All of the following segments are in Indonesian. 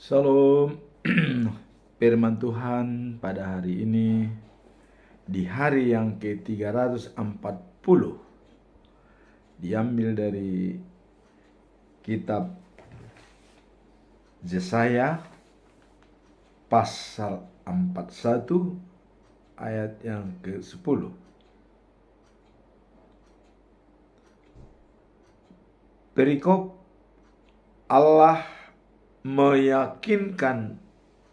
Shalom. Firman Tuhan pada hari ini di hari yang ke-340 diambil dari kitab Yesaya pasal 41 ayat yang ke-10. Perikop Allah meyakinkan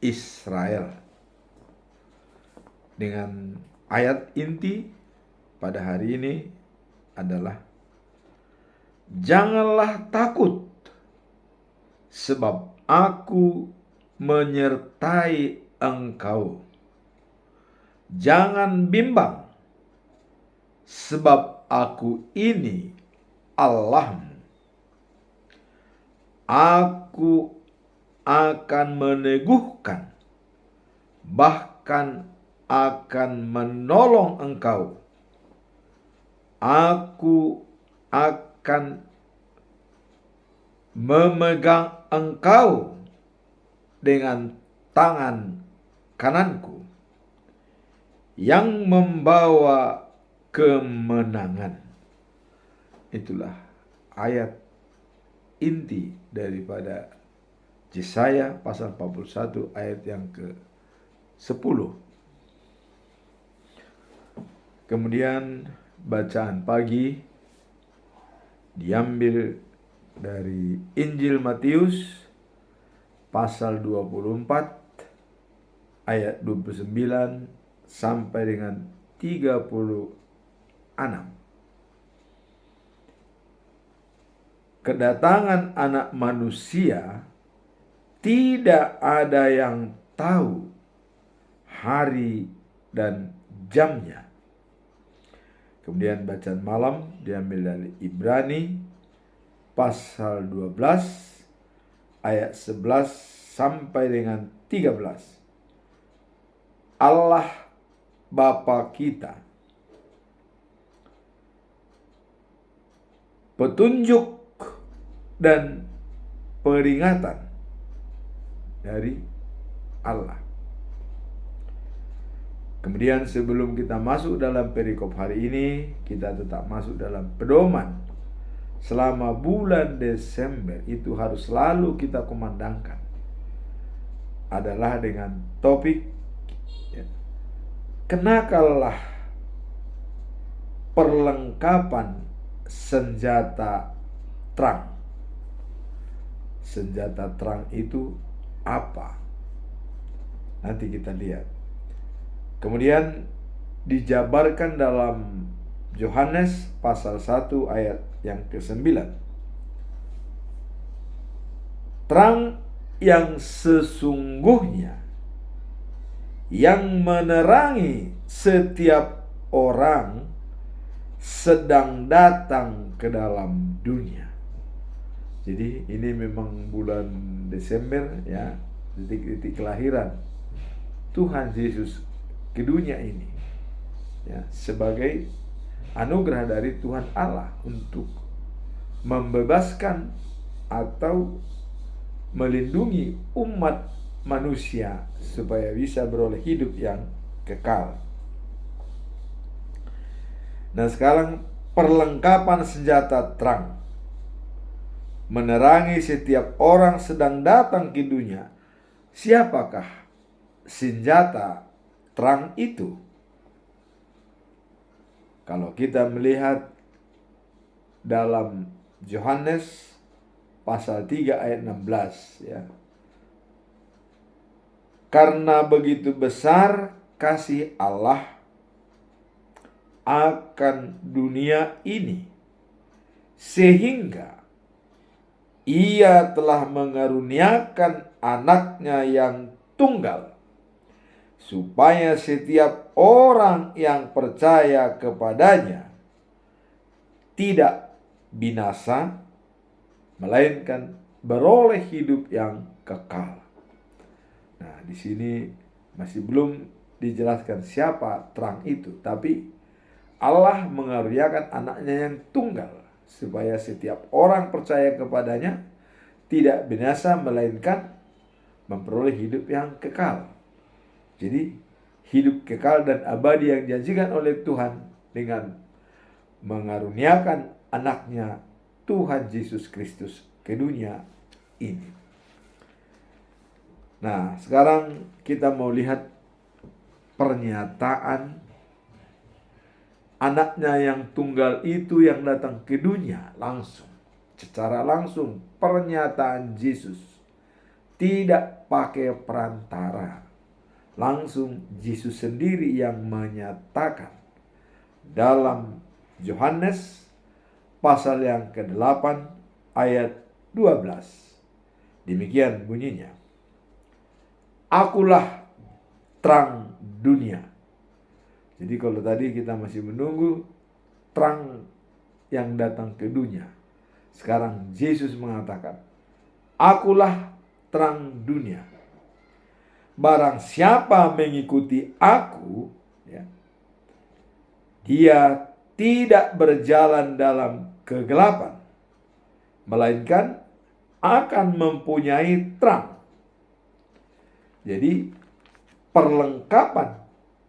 Israel dengan ayat inti pada hari ini adalah janganlah takut sebab aku menyertai engkau. Jangan bimbang sebab aku ini Allahmu. Aku akan meneguhkan, bahkan akan menolong engkau. Aku akan memegang engkau dengan tangan kananku yang membawa kemenangan. Itulah ayat inti daripada Yesaya pasal 41 ayat yang ke-10. Kemudian bacaan pagi diambil dari Injil Matius pasal 24 ayat 29 sampai dengan 36. Kedatangan anak manusia tidak ada yang tahu hari dan jamnya. Kemudian bacaan malam diambil dari Ibrani pasal 12 ayat 11 sampai dengan 13. Allah Bapa kita, petunjuk dan peringatan dari Allah. Kemudian sebelum kita masuk dalam perikop hari ini, kita tetap masuk dalam pedoman selama bulan Desember. Itu harus selalu kita kumandangkan adalah dengan topik kenakanlah perlengkapan senjata terang. Senjata terang itu apa? Nanti kita lihat. Kemudian dijabarkan dalam Yohanes pasal 1 ayat yang ke-9. Terang yang sesungguhnya yang menerangi setiap orang sedang datang ke dalam dunia. Jadi ini memang bulan Desember ya, detik-detik kelahiran Tuhan Yesus ke dunia ini ya, sebagai anugerah dari Tuhan Allah untuk membebaskan atau melindungi umat manusia supaya bisa beroleh hidup yang kekal. Nah, sekarang perlengkapan senjata terang menerangi setiap orang sedang datang ke dunia. Siapakah senjata terang itu? Kalau kita melihat dalam Yohanes pasal 3 ayat 16 ya. Karena begitu besar kasih Allah akan dunia ini, sehingga Ia telah mengaruniakan anaknya yang tunggal, supaya setiap orang yang percaya kepadanya tidak binasa, melainkan beroleh hidup yang kekal. Nah, di sini masih belum dijelaskan siapa terang itu, tapi Allah mengaruniakan anaknya yang tunggal supaya setiap orang percaya kepadanya tidak binasa melainkan memperoleh hidup yang kekal. Jadi hidup kekal dan abadi yang dijanjikan oleh Tuhan dengan mengaruniakan anaknya Tuhan Yesus Kristus ke dunia ini. Nah, sekarang kita mau lihat pernyataan anaknya yang tunggal itu yang datang ke dunia langsung. Secara langsung pernyataan Yesus, tidak pakai perantara. Langsung Yesus sendiri yang menyatakan dalam Yohanes pasal yang ke-8 ayat 12. Demikian bunyinya. Akulah terang dunia. Jadi kalau tadi kita masih menunggu terang yang datang ke dunia, sekarang Yesus mengatakan, akulah terang dunia. Barang siapa mengikuti aku, ya, dia tidak berjalan dalam kegelapan, melainkan akan mempunyai terang. Jadi perlengkapan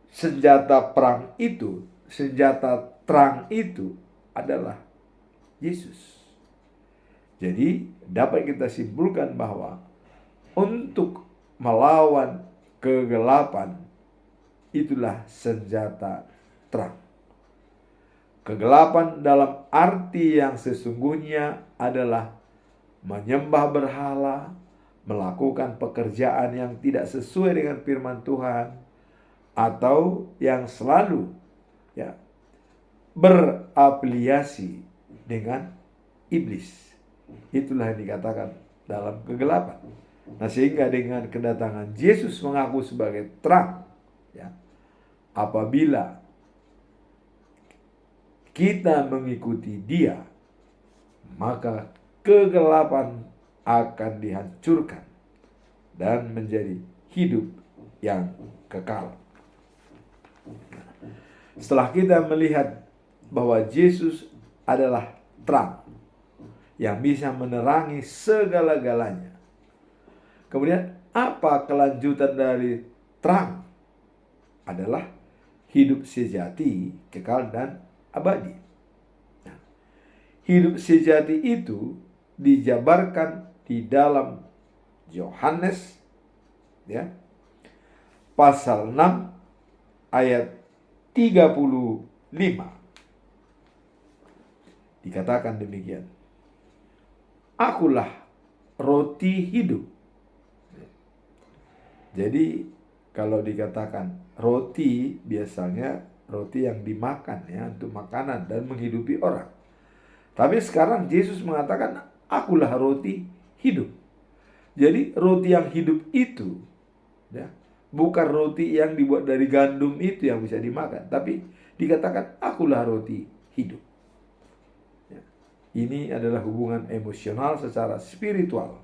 senjata perang itu, senjata terang itu adalah Yesus. Jadi dapat kita simpulkan bahwa untuk melawan kegelapan itulah senjata terang. Kegelapan dalam arti yang sesungguhnya adalah menyembah berhala, melakukan pekerjaan yang tidak sesuai dengan firman Tuhan, atau yang selalu berafiliasi dengan iblis. Itulah yang dikatakan dalam kegelapan. Nah, sehingga dengan kedatangan Yesus mengaku sebagai terang, apabila kita mengikuti Dia, maka kegelapan akan dihancurkan dan menjadi hidup yang kekal. Setelah kita melihat bahwa Yesus adalah terang yang bisa menerangi segala-galanya, kemudian apa kelanjutan dari terang? Adalah hidup sejati, kekal dan abadi. Hidup sejati itu dijabarkan di dalam Yohanes pasal 6 ayat 35. Dikatakan demikian. Akulah roti hidup. Jadi kalau dikatakan roti, biasanya roti yang dimakan untuk makanan dan menghidupi orang. Tapi sekarang Yesus mengatakan, akulah roti hidup. Jadi roti yang hidup itu bukan roti yang dibuat dari gandum itu yang bisa dimakan, tapi dikatakan akulah roti hidup. Ini adalah hubungan emosional secara spiritual.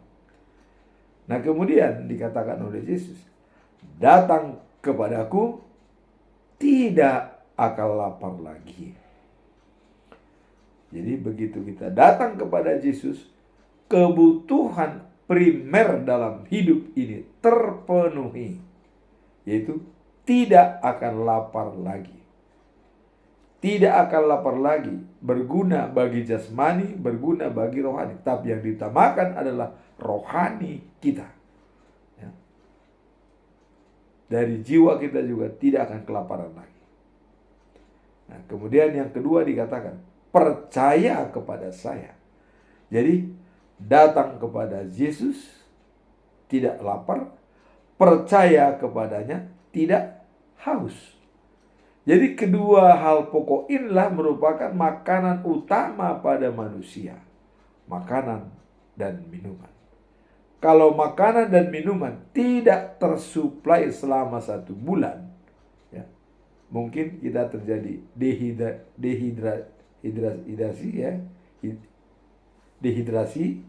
Nah, kemudian dikatakan oleh Yesus, datang kepadaku tidak akan lapar lagi. Jadi begitu kita datang kepada Yesus, kebutuhan primer dalam hidup ini terpenuhi, yaitu tidak akan lapar lagi. Tidak akan lapar lagi, berguna bagi jasmani, berguna bagi rohani. Tapi yang diutamakan adalah rohani kita. Dari jiwa kita juga tidak akan kelaparan lagi. Nah, kemudian yang kedua dikatakan, percaya kepada saya. Jadi datang kepada Yesus tidak lapar, percaya kepadanya tidak haus. Jadi kedua hal pokok inilah merupakan makanan utama pada manusia. Makanan dan minuman. Kalau makanan dan minuman tidak tersuplai selama 1 bulan, mungkin kita terjadi dehidrasi.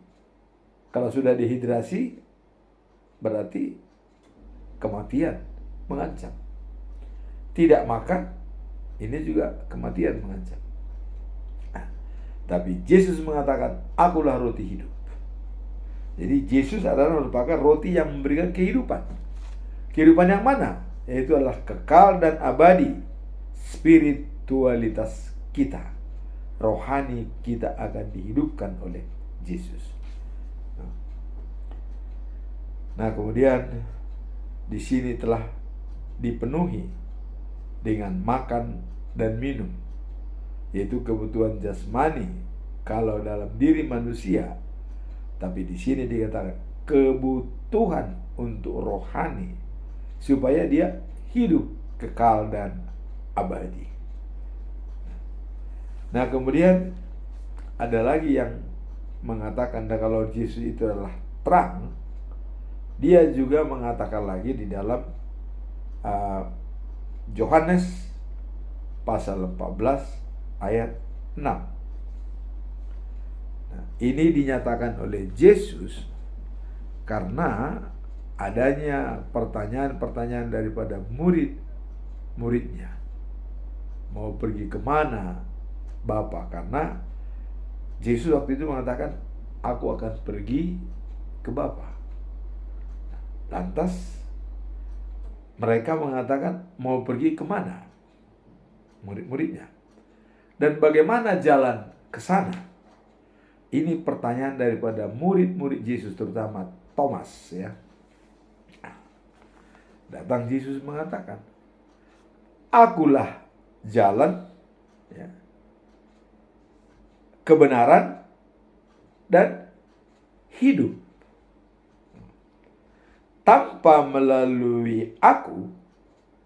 Kalau sudah dehidrasi, berarti kematian mengancam. Tidak makan, ini juga kematian mengancam. Tapi Yesus mengatakan, akulah roti hidup. Jadi Yesus adalah merupakan roti yang memberikan kehidupan. Kehidupan yang mana? Yaitu adalah kekal dan abadi. Spiritualitas kita, rohani kita akan dihidupkan oleh Yesus. Nah, kemudian di sini telah dipenuhi dengan makan dan minum, yaitu kebutuhan jasmani kalau dalam diri manusia. Tapi di sini dikatakan kebutuhan untuk rohani supaya dia hidup kekal dan abadi. Nah, kemudian ada lagi yang mengatakan kalau Yesus itu adalah terang. Dia juga mengatakan lagi di dalam Yohanes pasal 14 ayat 6. Nah, ini dinyatakan oleh Yesus karena adanya pertanyaan-pertanyaan daripada murid-muridnya. Mau pergi kemana Bapa? Karena Yesus waktu itu mengatakan, aku akan pergi ke Bapa. Lantas mereka mengatakan, mau pergi kemana? Murid-muridnya. Dan bagaimana jalan ke sana? Ini pertanyaan daripada murid-murid Yesus, terutama Thomas, ya. Datang Yesus mengatakan, akulah jalan, ya, kebenaran dan hidup. Tanpa melalui aku,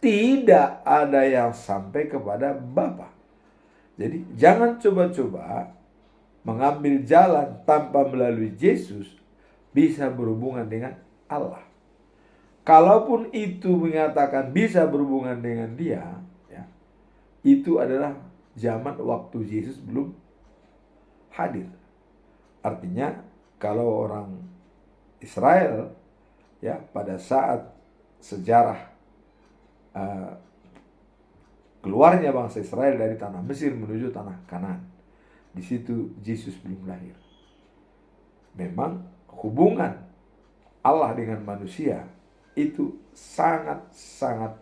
tidak ada yang sampai kepada Bapa. Jadi jangan coba-coba mengambil jalan tanpa melalui Yesus bisa berhubungan dengan Allah. Kalaupun itu mengatakan bisa berhubungan dengan dia, ya, itu adalah zaman waktu Yesus belum hadir. Artinya kalau orang Israel, ya, pada saat sejarah keluarnya bangsa Israel dari tanah Mesir menuju tanah Kanaan, di situ Yesus belum lahir. Memang hubungan Allah dengan manusia itu sangat-sangat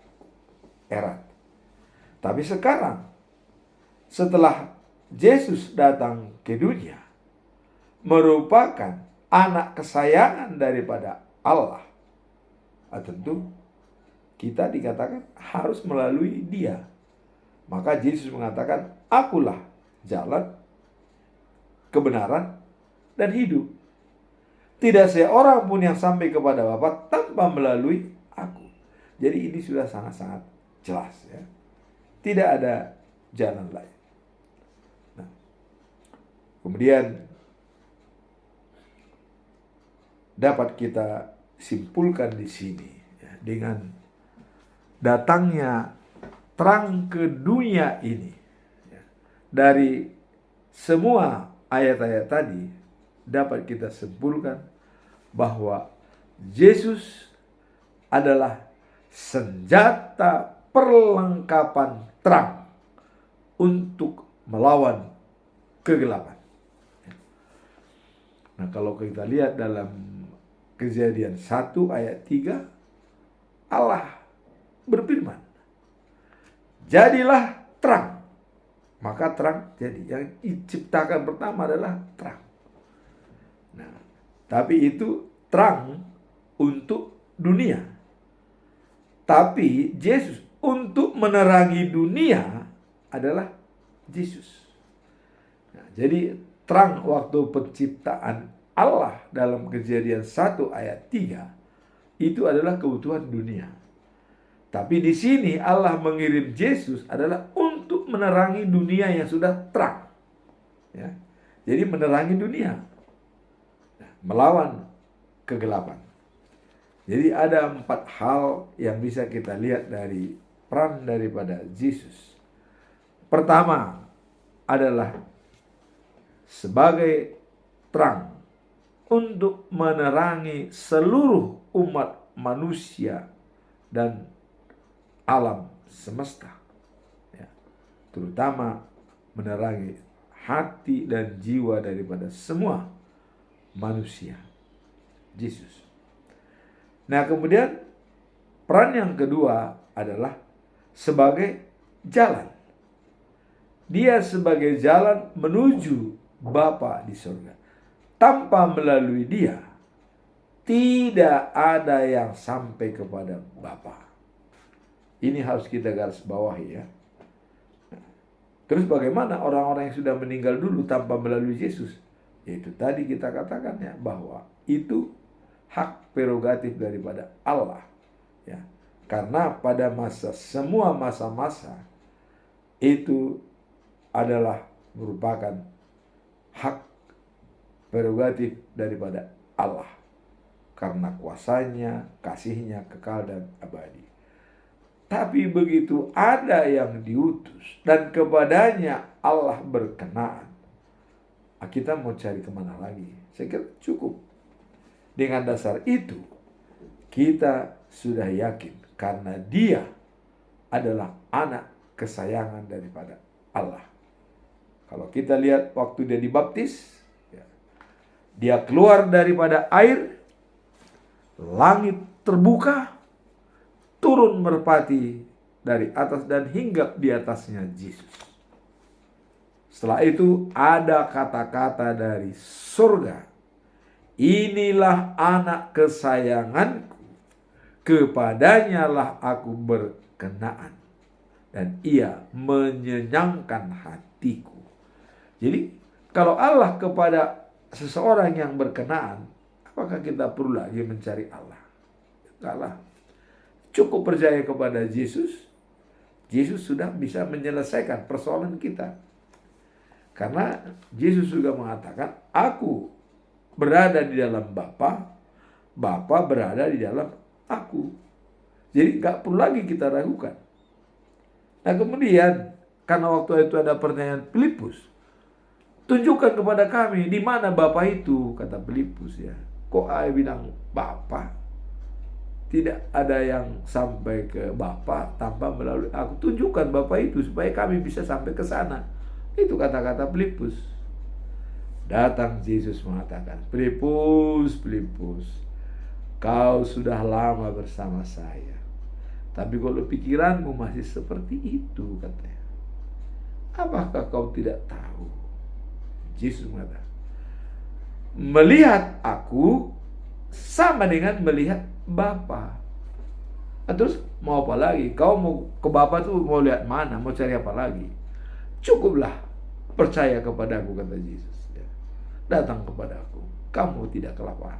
erat. Tapi sekarang setelah Yesus datang ke dunia, merupakan anak kesayangan daripada Allah, tentu kita dikatakan harus melalui dia. Maka Yesus mengatakan, akulah jalan, kebenaran, dan hidup. Tidak seorang pun yang sampai kepada Bapa tanpa melalui aku. Jadi ini sudah sangat-sangat jelas, ya. Tidak ada jalan lain. Nah, kemudian dapat kita simpulkan di sini, ya, dengan datangnya terang ke dunia ini, ya, dari semua ayat-ayat tadi dapat kita simpulkan bahwa Yesus adalah senjata perlengkapan terang untuk melawan kegelapan. Nah, kalau kita lihat dalam Kejadian 1 ayat 3, Allah berfirman, jadilah terang. Maka terang jadi. Yang diciptakan pertama adalah terang. Nah, tapi itu terang untuk dunia. Tapi Yesus untuk menerangi dunia adalah Yesus. Nah, jadi terang waktu penciptaan Allah dalam Kejadian 1 ayat 3 itu adalah kebutuhan dunia. Tapi di sini Allah mengirim Yesus adalah untuk menerangi dunia yang sudah terang, ya. Jadi menerangi dunia, melawan kegelapan. Jadi ada 4 hal yang bisa kita lihat dari peran daripada Yesus. Pertama adalah sebagai terang untuk menerangi seluruh umat manusia dan alam semesta, ya, terutama menerangi hati dan jiwa daripada semua manusia. Yesus. Nah, kemudian peran yang kedua adalah sebagai jalan. Dia sebagai jalan menuju Bapa di surga. Tanpa melalui dia, tidak ada yang sampai kepada Bapa. Ini harus kita garis bawahi ya. Terus bagaimana orang-orang yang sudah meninggal dulu tanpa melalui Yesus? Yaitu tadi kita katakan ya, bahwa itu hak prerogatif daripada Allah. Ya. Karena pada semua masa-masa itu adalah merupakan hak prerogatif daripada Allah. Karena kuasanya, kasihnya kekal dan abadi. Tapi begitu ada yang diutus dan kepadanya Allah berkenan, kita mau cari kemana lagi? Saya kira cukup. Dengan dasar itu, kita sudah yakin karena dia adalah anak kesayangan daripada Allah. Kalau kita lihat waktu dia dibaptis, dia keluar daripada air, langit terbuka, turun merpati dari atas dan hinggap di atasnya Yesus. Setelah itu ada kata-kata dari surga. Inilah anak kesayanganku, kepadanya lah aku berkenaan, dan ia menyenangkan hatiku. Jadi kalau Allah kepada seseorang yang berkenaan, apakah kita perlu lagi mencari Allah? Enggak. Cukup percaya kepada Yesus. Yesus sudah bisa menyelesaikan persoalan kita. Karena Yesus juga mengatakan, aku berada di dalam Bapa, Bapa berada di dalam aku. Jadi gak perlu lagi kita ragukan. Nah kemudian, karena waktu itu ada pertanyaan Filipus, tunjukkan kepada kami di mana Bapa itu, kata Filipus ya. Kok ayah bilang Bapa? Tidak ada yang sampai ke Bapa tanpa melalui aku. Tunjukkan Bapa itu supaya kami bisa sampai ke sana. Itu kata-kata Filipus. Datang Yesus mengatakan, Filipus, kau sudah lama bersama saya. Tapi kalau pikiranmu masih seperti itu, katanya. Apakah kau tidak tahu? Yesus mengatakan, melihat aku sama dengan melihat Bapa. Terus mau apa lagi? Kau mau ke Bapa tuh mau lihat mana? Mau cari apa lagi? Cukuplah percaya kepadaku, kata Yesus. Datang kepadaku, kamu tidak kelaparan.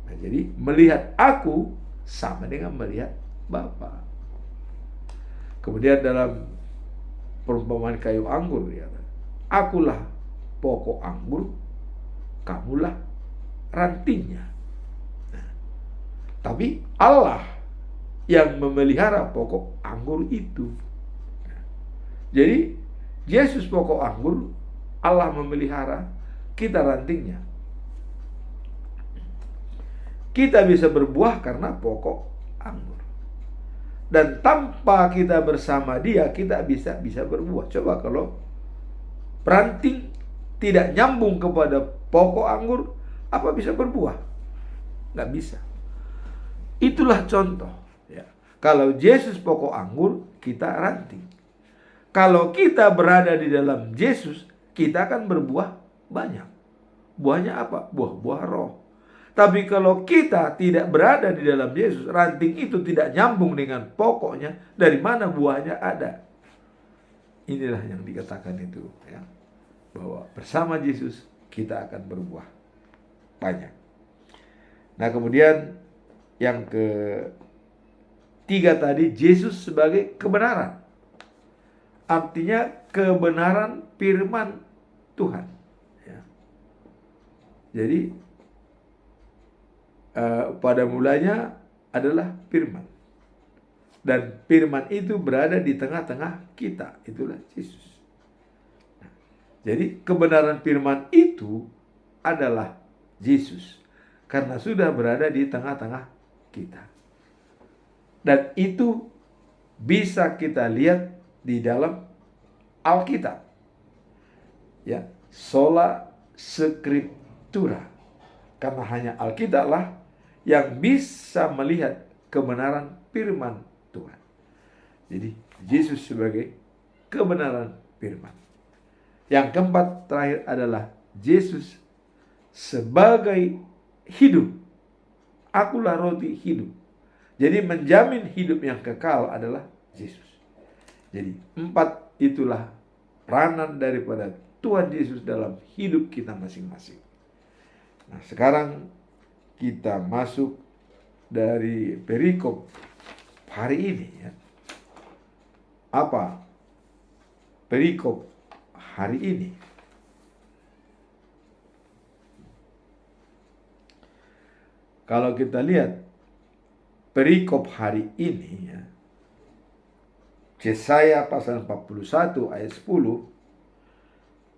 Nah, jadi melihat aku sama dengan melihat Bapa. Kemudian dalam perumpamaan kayu anggur, dia kata, akulah pokok anggur, kamulah rantingnya. Tapi Allah yang memelihara pokok anggur itu. Jadi Yesus pokok anggur, Allah memelihara, kita rantingnya. Kita bisa berbuah karena pokok anggur. Dan tanpa kita bersama dia, kita bisa berbuah. Coba kalau ranting tidak nyambung kepada pokok anggur, apa bisa berbuah? Nggak bisa. Itulah contoh ya. Kalau Yesus pokok anggur, kita ranting. Kalau kita berada di dalam Yesus, kita akan berbuah banyak. Buahnya apa? Buah-buah roh. Tapi kalau kita tidak berada di dalam Yesus, ranting itu tidak nyambung dengan pokoknya, dari mana buahnya ada? Inilah yang dikatakan itu ya, bahwa bersama Yesus kita akan berbuah banyak. Nah kemudian yang ketiga tadi, Yesus sebagai kebenaran. Artinya kebenaran firman Tuhan. Ya. Jadi pada mulanya adalah firman. Dan firman itu berada di tengah-tengah kita. Itulah Yesus. Nah, jadi kebenaran firman itu adalah Yesus. Karena sudah berada di tengah-tengah kita. Dan itu bisa kita lihat di dalam Alkitab. Ya, sola scriptura. Karena hanya Alkitab lah yang bisa melihat kebenaran firman Tuhan. Jadi Yesus sebagai kebenaran firman. Yang keempat terakhir adalah Yesus sebagai hidup. Akulah roti hidup. Jadi menjamin hidup yang kekal adalah Yesus. Jadi 4 itulah peranan daripada Tuhan Yesus dalam hidup kita masing-masing. Nah, sekarang kita masuk dari perikop hari ini ya. Apa perikop hari ini? Kalau kita lihat perikop hari ini ya, Yesaya pasal 41 ayat 10,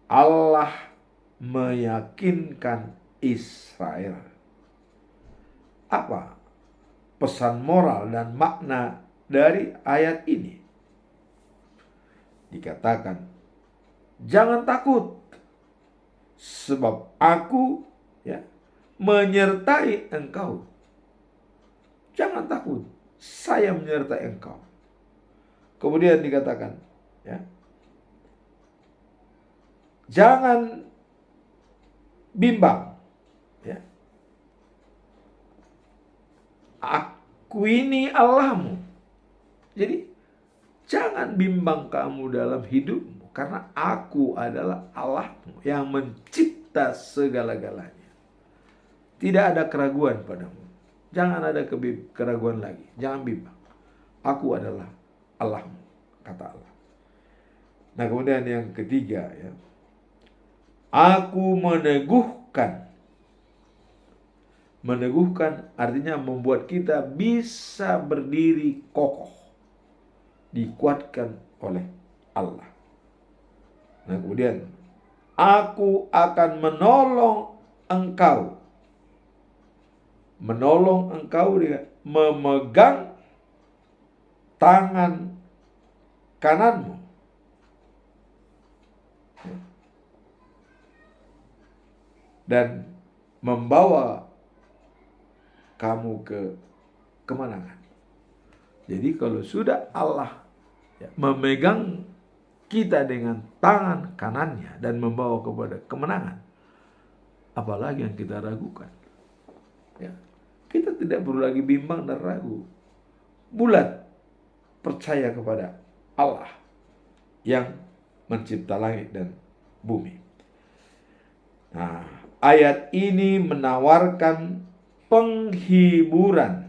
Allah meyakinkan Israel. Apa pesan moral dan makna dari ayat ini? Dikatakan, jangan takut, sebab aku ya menyertai engkau. Jangan takut, saya menyertai engkau. Kemudian dikatakan, ya, jangan bimbang, ya. Aku ini Allahmu. Jadi jangan bimbang kamu dalam hidupmu, karena aku adalah Allahmu yang mencipta segala-galanya. Tidak ada keraguan padamu. Jangan ada keraguan lagi. Jangan bimbang. Aku adalah Allahmu, kata Allah. Nah, kemudian yang ketiga ya. Aku meneguhkan. Meneguhkan artinya membuat kita bisa berdiri kokoh. Dikuatkan oleh Allah. Nah, kemudian aku akan menolong engkau. Menolong engkau dengan memegang tangan kananmu. Dan membawa kamu ke kemenangan. Jadi kalau sudah Allah ya, memegang kita dengan tangan kanannya dan membawa kepada kemenangan, apalagi yang kita ragukan? Ya, kita tidak perlu lagi bimbang dan ragu. Bulat percaya kepada Allah yang mencipta langit dan bumi. Nah, ayat ini menawarkan penghiburan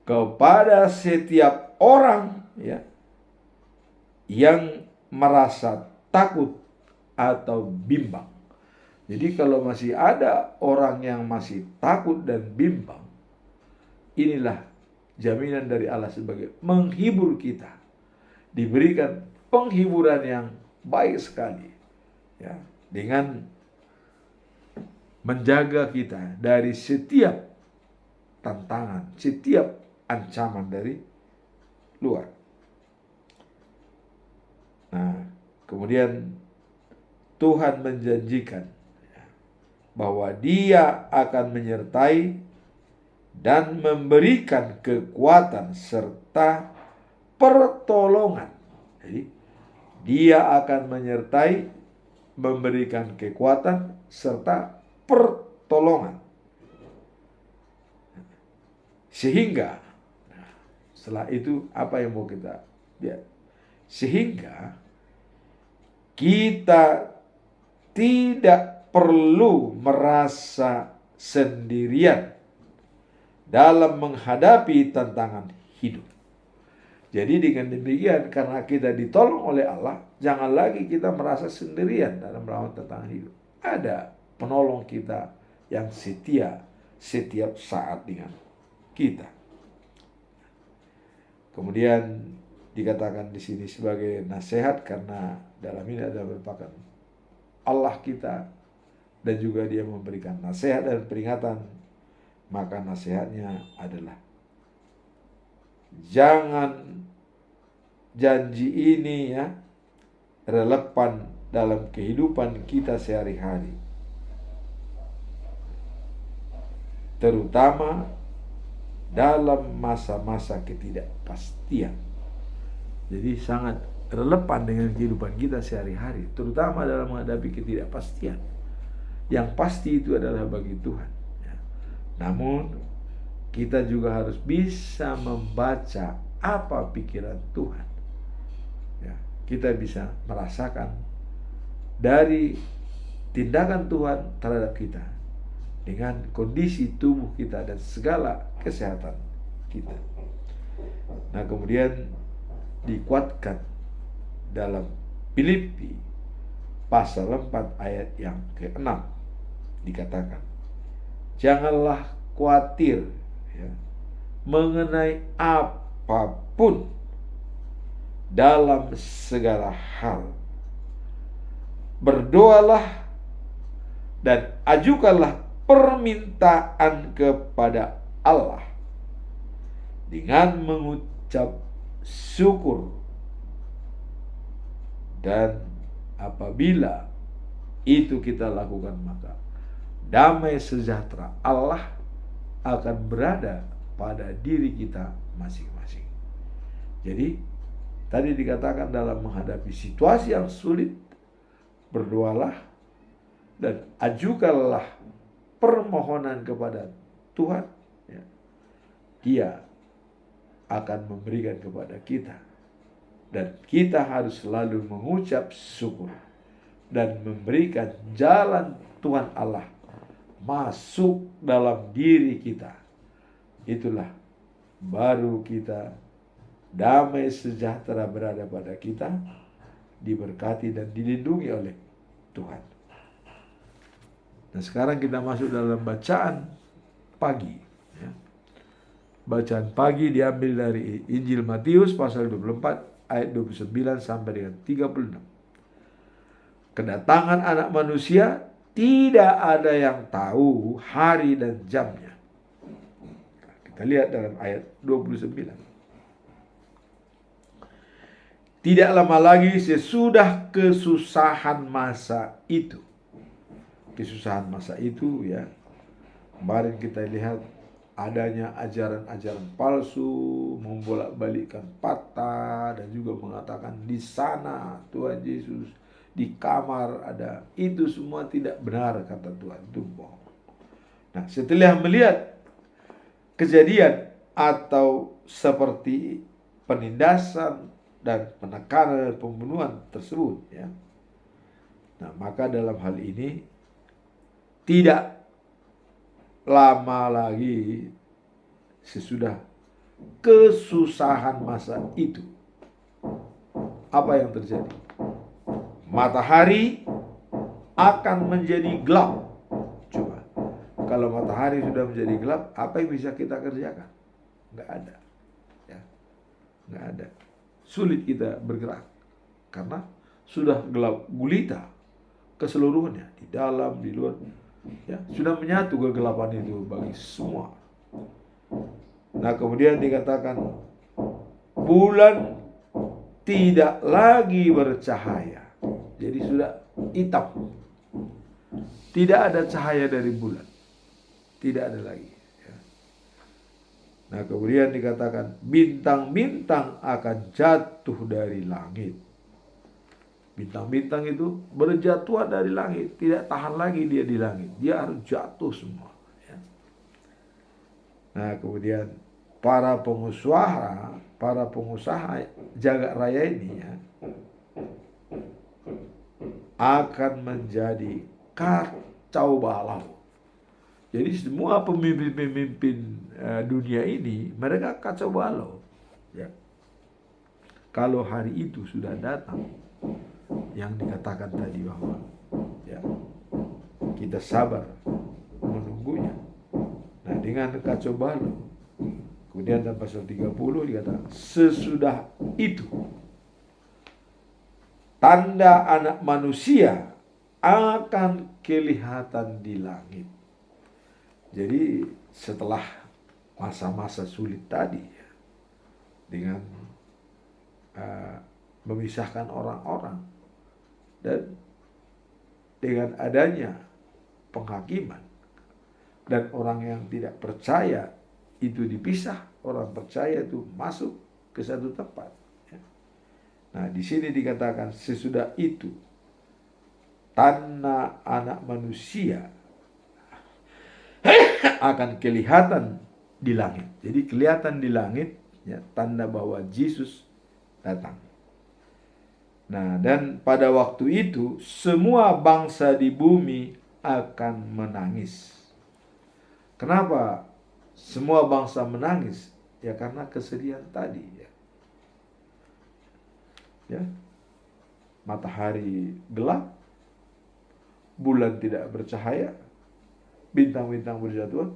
kepada setiap orang ya yang merasa takut atau bimbang. Jadi kalau masih ada orang yang masih takut dan bimbang, inilah jaminan dari Allah sebagai menghibur kita. Diberikan penghiburan yang baik sekali ya, dengan menjaga kita dari setiap tantangan, setiap ancaman dari luar. Nah, kemudian Tuhan menjanjikan bahwa Dia akan menyertai dan memberikan kekuatan serta pertolongan. Jadi, Dia akan menyertai, memberikan kekuatan serta pertolongan. Sehingga, setelah itu apa yang mau kita lihat? Sehingga kita tidak perlu merasa sendirian dalam menghadapi tantangan hidup. Jadi dengan demikian, karena kita ditolong oleh Allah, jangan lagi kita merasa sendirian dalam melawan tantangan hidup. Ada penolong kita yang setia setiap saat dengan kita. Kemudian dikatakan di sini sebagai nasihat, karena dalam ini ada merupakan Allah kita, dan juga Dia memberikan nasihat dan peringatan. Maka nasihatnya adalah, jangan janji ini ya relevan dalam kehidupan kita sehari-hari. terutama dalam masa-masa ketidakpastian. Jadi sangat relevan dengan kehidupan kita sehari-hari, terutama dalam menghadapi ketidakpastian. Yang pasti itu adalah bagi Tuhan. Namun kita juga harus bisa membaca apa pikiran Tuhan. Kita bisa merasakan dari tindakan Tuhan terhadap kita dengan kondisi tubuh kita dan segala kesehatan kita. Nah, kemudian dikuatkan dalam Filipi pasal 4 ayat yang ke-6 dikatakan, janganlah khawatir mengenai apapun, dalam segala hal berdoalah dan ajukanlah permintaan kepada Allah dengan mengucap syukur, dan apabila itu kita lakukan, maka damai sejahtera Allah akan berada pada diri kita masing-masing. Jadi tadi dikatakan dalam menghadapi situasi yang sulit, berdoalah dan ajukanlah permohonan kepada Tuhan. Dia akan memberikan kepada kita, dan kita harus selalu mengucap syukur dan memberikan jalan Tuhan Allah masuk dalam diri kita. Itulah baru kita damai sejahtera berada pada kita, diberkati dan dilindungi oleh Tuhan. Nah, sekarang kita masuk dalam bacaan pagi. Bacaan pagi diambil dari Injil Matius pasal 24 ayat 29 sampai dengan 36. Kedatangan Anak Manusia tidak ada yang tahu hari dan jamnya. Kita lihat dalam ayat 29. Tidak lama lagi sesudah kesusahan masa itu. Kesusahan masa itu kemarin kita lihat adanya ajaran-ajaran palsu, membolak-balikkan fakta, dan juga mengatakan di sana Tuhan Yesus, di kamar ada. Itu semua tidak benar, kata Tuhan, itu bohong. Nah, setelah melihat kejadian atau seperti penindasan dan penekanan dan pembunuhan tersebut, nah, maka dalam hal ini tidak lama lagi sesudah kesusahan masa itu, apa yang terjadi? Matahari akan menjadi gelap. Coba, kalau matahari sudah menjadi gelap, apa yang bisa kita kerjakan? Nggak ada. Nggak ada. Sulit kita bergerak karena sudah gelap gulita keseluruhannya, di dalam, di luar. Sudah menyatu kegelapan itu bagi semua. Nah, kemudian dikatakan bulan tidak lagi bercahaya. Jadi sudah hitam. Tidak ada cahaya dari bulan. Tidak ada lagi. Nah, kemudian dikatakan bintang-bintang akan jatuh dari langit. Bintang-bintang itu berjatuhan dari langit, tidak tahan lagi dia di langit, dia harus jatuh semua. Nah, kemudian para pengusaha jagat raya ini akan menjadi kacau balau. Jadi semua pemimpin-pemimpin dunia ini mereka kacau balau. Kalau hari itu sudah datang, yang dikatakan tadi bahwa kita sabar menunggunya. Nah, dengan kacau balau, kemudian dalam pasal 30 dikatakan sesudah itu tanda Anak Manusia akan kelihatan di langit. Jadi setelah masa-masa sulit tadi, dengan memisahkan orang-orang, dan dengan adanya penghakiman, dan orang yang tidak percaya itu dipisah, orang percaya itu masuk ke satu tempat. Nah, di sini dikatakan sesudah itu tanda anak manusia akan kelihatan di langit. Jadi kelihatan di langit, ya, tanda bahwa Yesus datang. Nah, dan pada waktu itu semua bangsa di bumi akan menangis. Kenapa semua bangsa menangis? Ya karena kesedihan tadi, ya. Ya. Matahari gelap, bulan tidak bercahaya, bintang-bintang berjatuhan.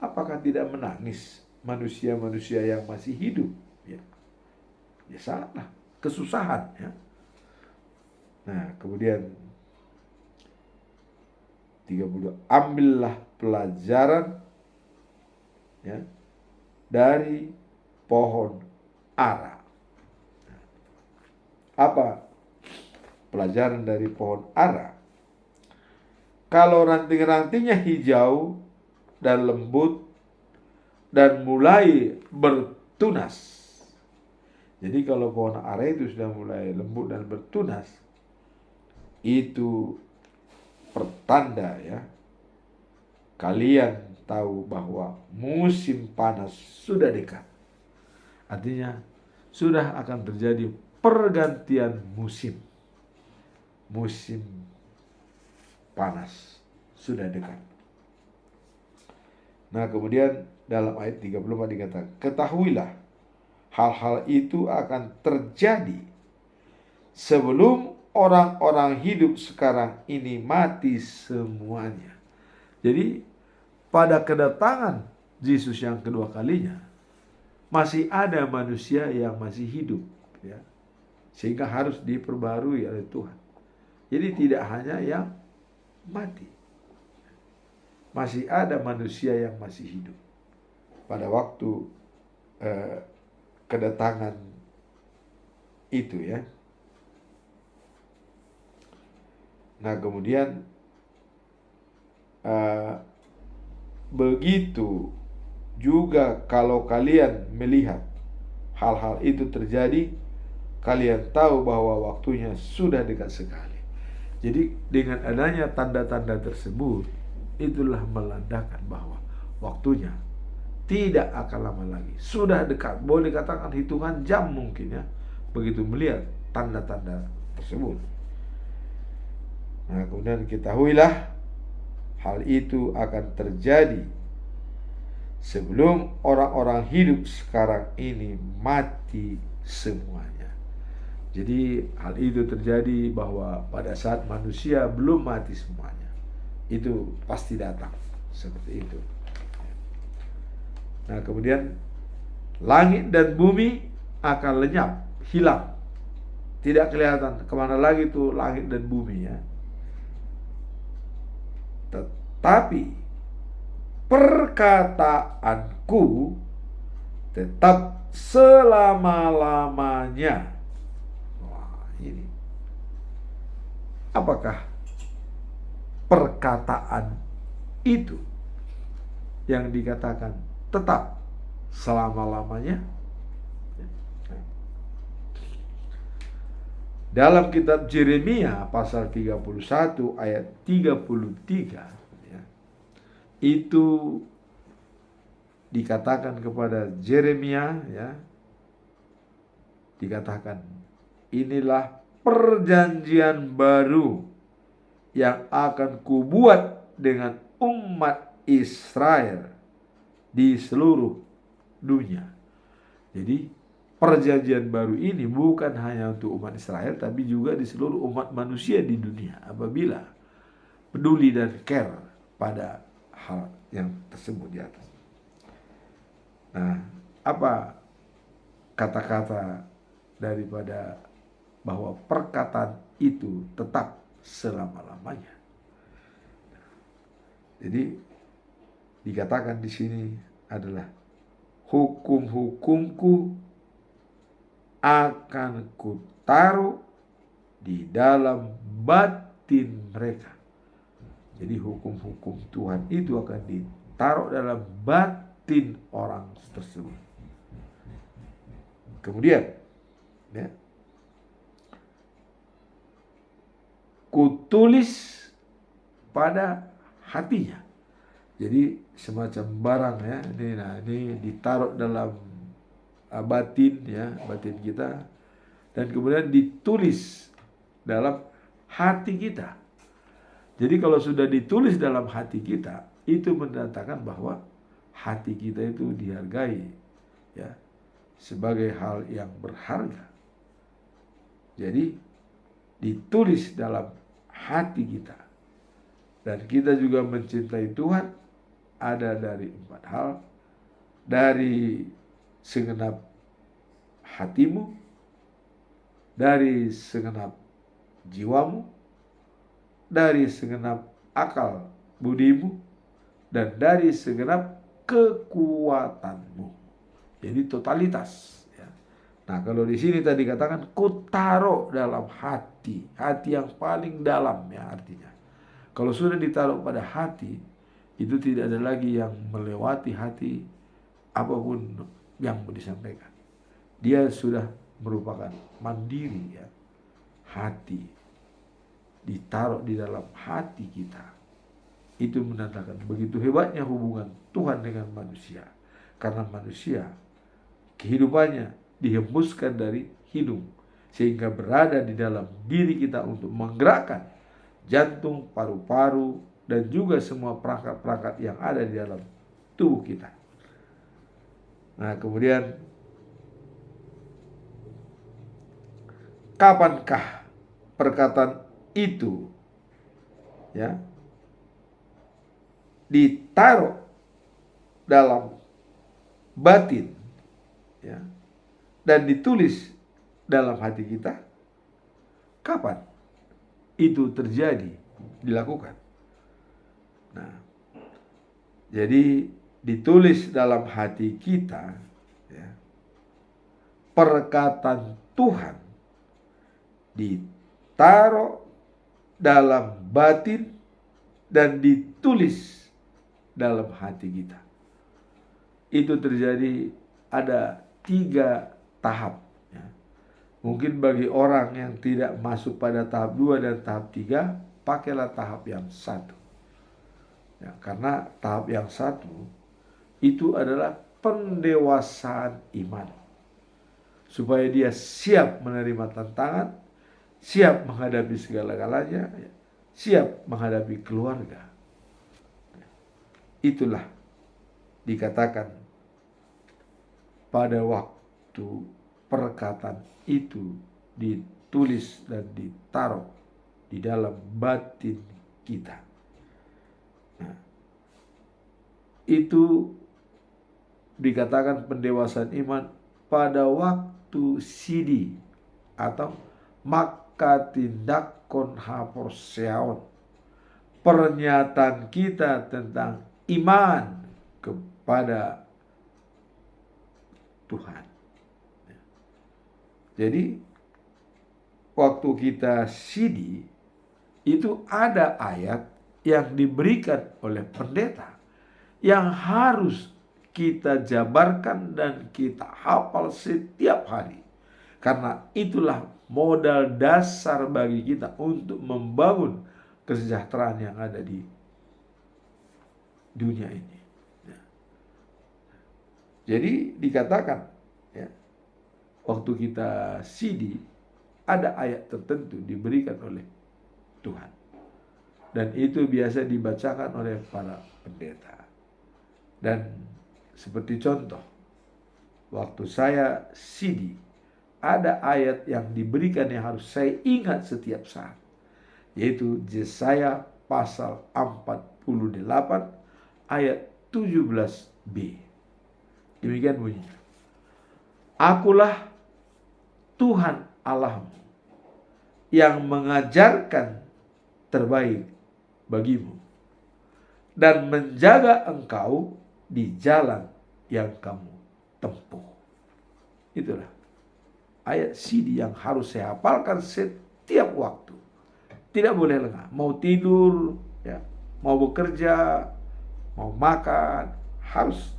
Apakah tidak menangis manusia-manusia yang masih hidup? Ya, ya sangatlah kesusahan, ya. Nah, kemudian 32, ambillah pelajaran, ya, dari pohon ara. Apa pelajaran dari pohon ara? Kalau ranting-rantingnya hijau dan lembut dan mulai bertunas. Jadi kalau pohon ara itu sudah mulai lembut dan bertunas, itu pertanda, ya, kalian tahu bahwa musim panas sudah dekat. Artinya sudah akan terjadi pergantian musim. Musim panas sudah dekat. Nah, kemudian dalam ayat 34 dikatakan, ketahuilah hal-hal itu akan terjadi sebelum orang-orang hidup sekarang ini mati semuanya. Jadi pada kedatangan Yesus yang kedua kalinya masih ada manusia yang masih hidup, ya, sehingga harus diperbarui oleh Tuhan. Jadi tidak hanya yang mati, masih ada manusia yang masih hidup pada waktu kedatangan itu, ya. Nah, kemudian begitu juga kalau kalian melihat hal-hal itu terjadi, kalian tahu bahwa waktunya sudah dekat sekali. Jadi dengan adanya tanda-tanda tersebut, itulah menandakan bahwa waktunya tidak akan lama lagi, sudah dekat. Boleh dikatakan hitungan jam mungkin, ya, begitu melihat tanda-tanda tersebut. Nah, kemudian ketahuilah hal itu akan terjadi sebelum orang-orang hidup sekarang ini mati semuanya. Jadi hal itu terjadi bahwa pada saat manusia belum mati semuanya, itu pasti datang seperti itu. Nah, kemudian langit dan bumi akan lenyap, hilang, tidak kelihatan kemana lagi itu langit dan bumi, ya. Tetapi perkataanku tetap selama-lamanya. Wah, ini apakah perkataan itu yang dikatakan tetap selama-lamanya? Dalam kitab Yeremia pasal 31 ayat 33, ya, itu dikatakan kepada Yeremia, ya, dikatakan, inilah perjanjian baru yang akan kubuat dengan umat Israel di seluruh dunia. Jadi perjanjian baru ini bukan hanya untuk umat Israel, tapi juga di seluruh umat manusia di dunia apabila peduli dan care pada hal yang tersebut di atas. Nah, apa kata-kata daripada bahwa perkataan itu tetap selama-lamanya? Jadi dikatakan di sini adalah hukum-hukumku akan kutaruh di dalam batin mereka. Jadi hukum-hukum Tuhan itu akan ditaruh dalam batin orang tersebut. Kemudian, ya, kutulis pada hatinya. Jadi semacam barang, ya. Ini ditaruh dalam batin, ya, batin kita, dan kemudian ditulis dalam hati kita. Jadi kalau sudah ditulis dalam hati kita, itu mendatangkan bahwa hati kita itu dihargai, ya, sebagai hal yang berharga. Jadi ditulis dalam hati kita. Dan kita juga mencintai Tuhan ada dari 4 hal. Dari segenap hatimu, dari segenap jiwamu, dari segenap akal budimu, dan dari segenap kekuatanmu. Jadi totalitas. Ya. Nah, kalau di sini tadi katakan kutaruh dalam hati, hati yang paling dalam, ya, artinya. Kalau sudah ditaruh pada hati, itu tidak ada lagi yang melewati hati apapun yang mau disampaikan. Dia sudah merupakan mandiri, ya. Hati ditaruh di dalam hati kita. Itu menandakan begitu hebatnya hubungan Tuhan dengan manusia. Karena manusia kehidupannya dihembuskan dari hidung, sehingga berada di dalam diri kita untuk menggerakkan jantung, paru-paru, dan juga semua perangkat-perangkat yang ada di dalam tubuh kita. Nah, kemudian kapankah perkataan itu, ya, ditaruh dalam batin, ya, dan ditulis dalam hati kita? Kapan itu terjadi, dilakukan? Nah, jadi ditulis dalam hati kita, ya, perkataan Tuhan ditaruh dalam batin dan ditulis dalam hati kita. Itu terjadi ada 3 tahap. Ya. Mungkin bagi orang yang tidak masuk pada tahap 2 dan tahap 3, pakailah tahap yang 1. Ya, karena tahap yang 1 itu adalah pendewasaan iman. Supaya dia siap menerima tantangan, siap menghadapi segala-galanya, siap menghadapi keluarga. Itulah dikatakan pada waktu perkataan itu ditulis dan ditaruh di dalam batin kita. Nah, itu dikatakan pendewasaan iman pada waktu sidi atau makatindakon haporseaon, pernyataan kita tentang iman kepada Tuhan. Jadi waktu kita sidi itu ada ayat yang diberikan oleh pendeta yang harus kita jabarkan dan kita hafal setiap hari. Karena itulah modal dasar bagi kita untuk membangun kesejahteraan yang ada di dunia ini. Ya. Jadi dikatakan, ya, waktu kita sidi ada ayat tertentu diberikan oleh Tuhan. Dan itu biasa dibacakan oleh para pendeta. Dan seperti contoh, waktu saya sidi, ada ayat yang diberikan yang harus saya ingat setiap saat. Yaitu Yesaya pasal 48 ayat 17b. Demikian bunyinya. Akulah Tuhan Allahmu yang mengajarkan terbaik bagimu dan menjaga engkau di jalan yang kamu tempuh. Itulah ayat sidi yang harus saya hafalkan setiap waktu. Tidak boleh lengah. Mau tidur, ya, mau bekerja, mau makan, harus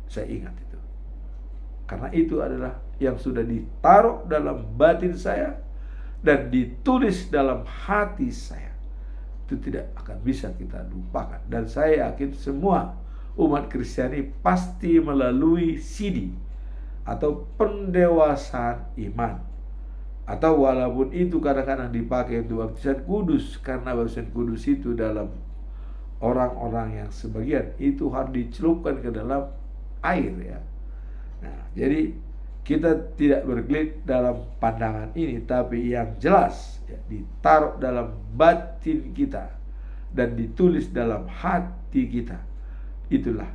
saya ingat itu. Karena itu adalah yang sudah ditaruh dalam batin saya dan ditulis dalam hati saya. Itu tidak akan bisa kita lupakan. Dan saya yakin semua umat Kristiani pasti melalui CD atau pendewasaan iman. Atau walaupun itu kadang-kadang dipakai untuk baptisan kudus, karena baptisan kudus itu dalam orang-orang yang sebagian itu harus dicelupkan ke dalam air ya. Nah, jadi kita tidak berkelit dalam pandangan ini, tapi yang jelas ya, ditaruh dalam batin kita dan ditulis dalam hati kita. Itulah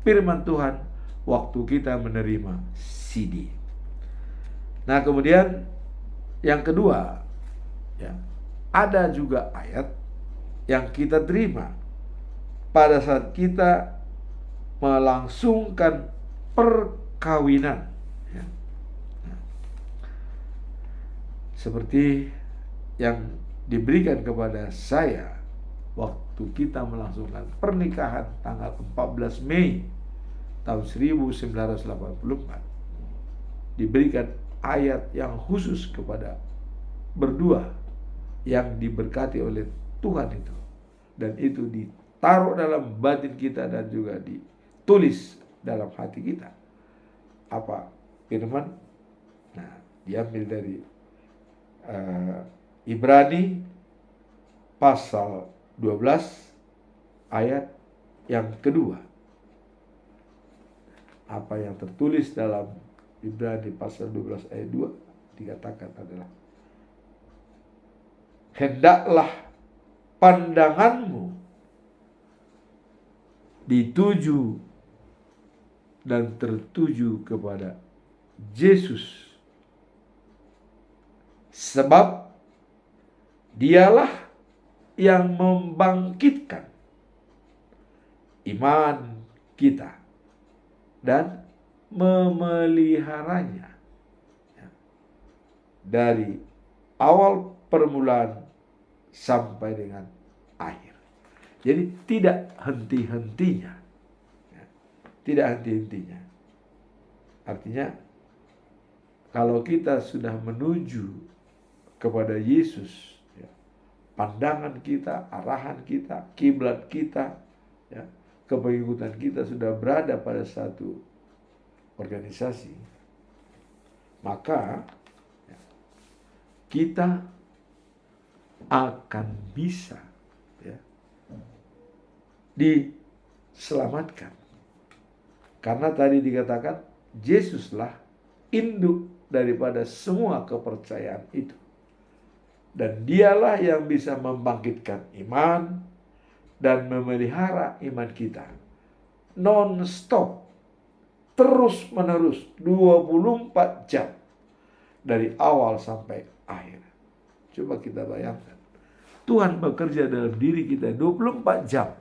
firman Tuhan waktu kita menerima CD. Nah, kemudian yang kedua, ya, ada juga ayat yang kita terima pada saat kita melangsungkan perkawinan. Ya. Nah, seperti yang diberikan kepada saya waktu kita melangsungkan pernikahan tanggal 14 Mei tahun 1984, diberikan ayat yang khusus kepada berdua yang diberkati oleh Tuhan itu, dan itu ditaruh dalam batin kita dan juga ditulis dalam hati kita. Apa firman? Nah, diambil dari Ibrani pasal 12 ayat yang kedua. Apa yang tertulis dalam Ibrani pasal 12 ayat 2 dikatakan adalah, hendaklah pandanganmu dituju dan tertuju kepada Yesus, sebab dialah yang membangkitkan iman kita dan memeliharanya dari awal permulaan sampai dengan akhir. Jadi tidak henti-hentinya. Tidak henti-hentinya. Artinya kalau kita sudah menuju kepada Yesus, ya, pandangan kita, arahan kita, kiblat kita, ya, kepengikutan kita sudah berada pada satu organisasi, maka ya, kita akan bisa ya, diselamatkan. Karena tadi dikatakan Yesuslah induk daripada semua kepercayaan itu. Dan dialah yang bisa membangkitkan iman dan memelihara iman kita non-stop, terus menerus 24 jam dari awal sampai akhir. Coba kita bayangkan, Tuhan bekerja dalam diri kita 24 jam,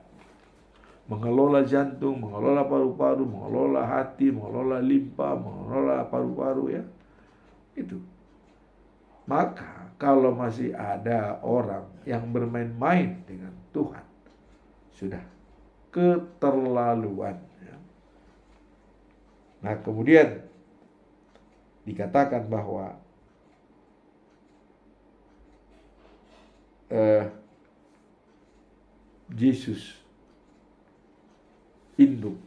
mengelola jantung, mengelola paru-paru, mengelola hati, mengelola limpa, mengelola paru-paru ya. Itu. Maka kalau masih ada orang yang bermain-main dengan Tuhan, sudah keterlaluan ya. Nah, kemudian dikatakan bahwa Yesus induk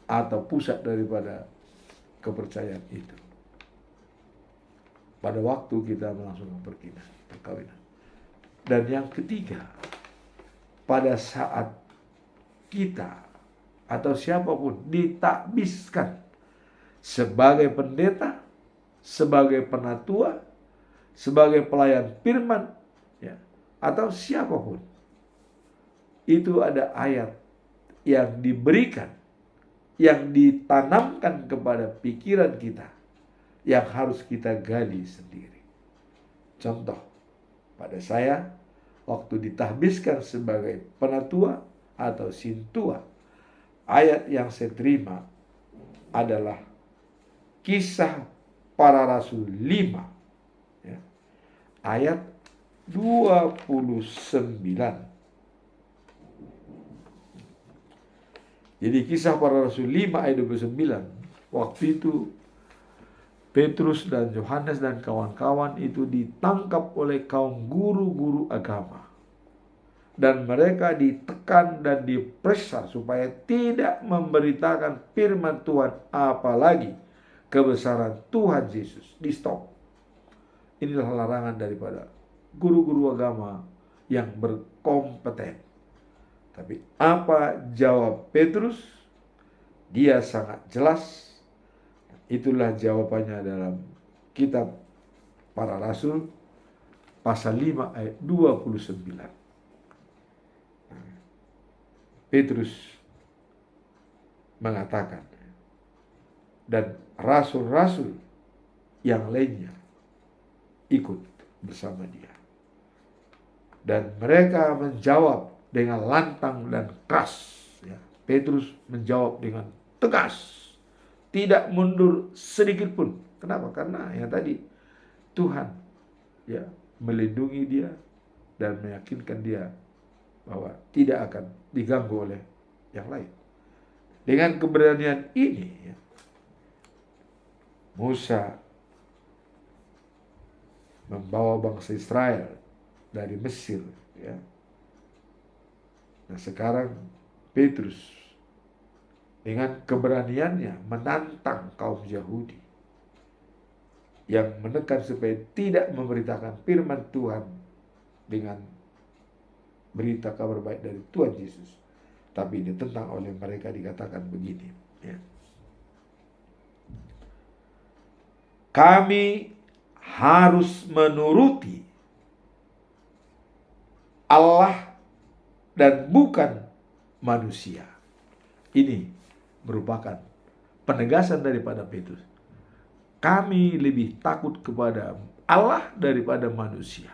atau pusat daripada kepercayaan itu pada waktu kita melangsungkan perkawinan. Dan yang ketiga, pada saat kita atau siapapun ditakbiskan sebagai pendeta, sebagai penatua, sebagai pelayan firman, ya, atau siapapun, itu ada ayat yang diberikan, yang ditanamkan kepada pikiran kita, yang harus kita gali sendiri. Contoh, pada saya waktu ditahbiskan sebagai penatua atau sintua, ayat yang saya terima adalah Kisah Para Rasul 5 ya, ayat 29. Jadi Kisah Para Rasul 5 ayat 29, waktu itu Petrus dan Yohanes dan kawan-kawan itu ditangkap oleh kaum guru-guru agama. Dan mereka ditekan dan diperiksa supaya tidak memberitakan firman Tuhan, apalagi kebesaran Tuhan Yesus. Di stop. Inilah larangan daripada guru-guru agama yang berkompeten. Tapi apa jawab Petrus? Dia sangat jelas. Itulah jawabannya dalam kitab Para Rasul pasal 5 ayat 29. Petrus mengatakan, dan rasul-rasul yang lainnya ikut bersama dia. Dan mereka menjawab dengan lantang dan keras. Ya, Petrus menjawab dengan tegas, tidak mundur sedikit pun. Kenapa? Karena yang tadi Tuhan ya melindungi dia dan meyakinkan dia bahwa tidak akan diganggu oleh yang lain. Dengan keberanian ini, ya, Musa membawa bangsa Israel dari Mesir, ya. Nah sekarang Petrus dengan keberaniannya menantang kaum Yahudi yang menekan supaya tidak memberitakan firman Tuhan dengan berita kabar baik dari Tuhan Yesus, tapi ditentang oleh mereka. Dikatakan begini, ya. Kami harus menuruti Allah dan bukan manusia. Ini merupakan penegasan daripada Petrus. Kami lebih takut kepada Allah daripada manusia.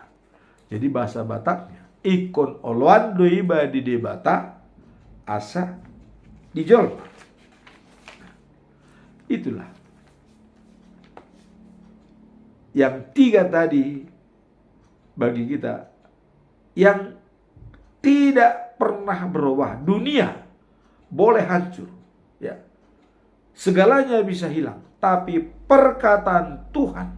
Jadi bahasa Bataknya, ikon oloan doiba di debata asa dijolma. Itulah yang tiga tadi bagi kita yang tidak pernah berubah. Dunia boleh hancur, ya, segalanya bisa hilang, tapi perkataan Tuhan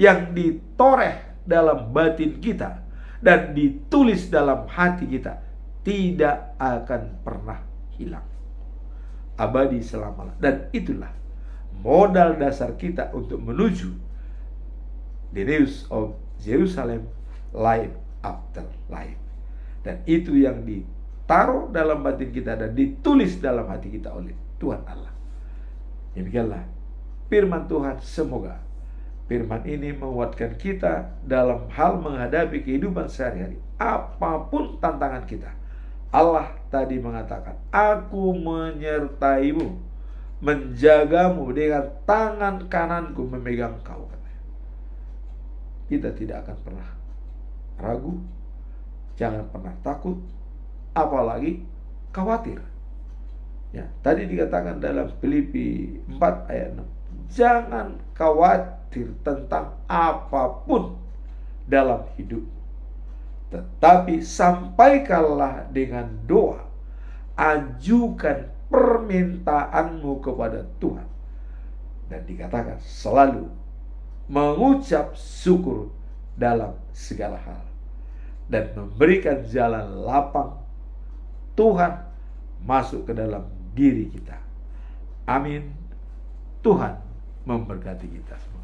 yang ditoreh dalam batin kita dan ditulis dalam hati kita tidak akan pernah hilang, abadi selama-lamanya. Dan itulah modal dasar kita untuk menuju the news of Jerusalem, life after life. Dan itu yang ditaruh dalam batin kita dan ditulis dalam hati kita oleh Tuhan Allah. Demikianlah firman Tuhan. Semoga firman ini menguatkan kita dalam hal menghadapi kehidupan sehari-hari. Apapun tantangan kita, Allah tadi mengatakan, aku menyertaimu, menjagamu dengan tangan kananku memegang kau. Kita tidak akan pernah ragu, jangan pernah takut, apalagi khawatir. Ya, tadi dikatakan dalam Filipi 4 ayat 6, jangan khawatir tentang apapun dalam hidup, tetapi sampaikanlah dengan doa, ajukan permintaanmu kepada Tuhan, dan dikatakan selalu mengucap syukur dalam segala hal dan memberikan jalan lapang Tuhan masuk ke dalam diri kita. Amin. Tuhan memberkati kita semua.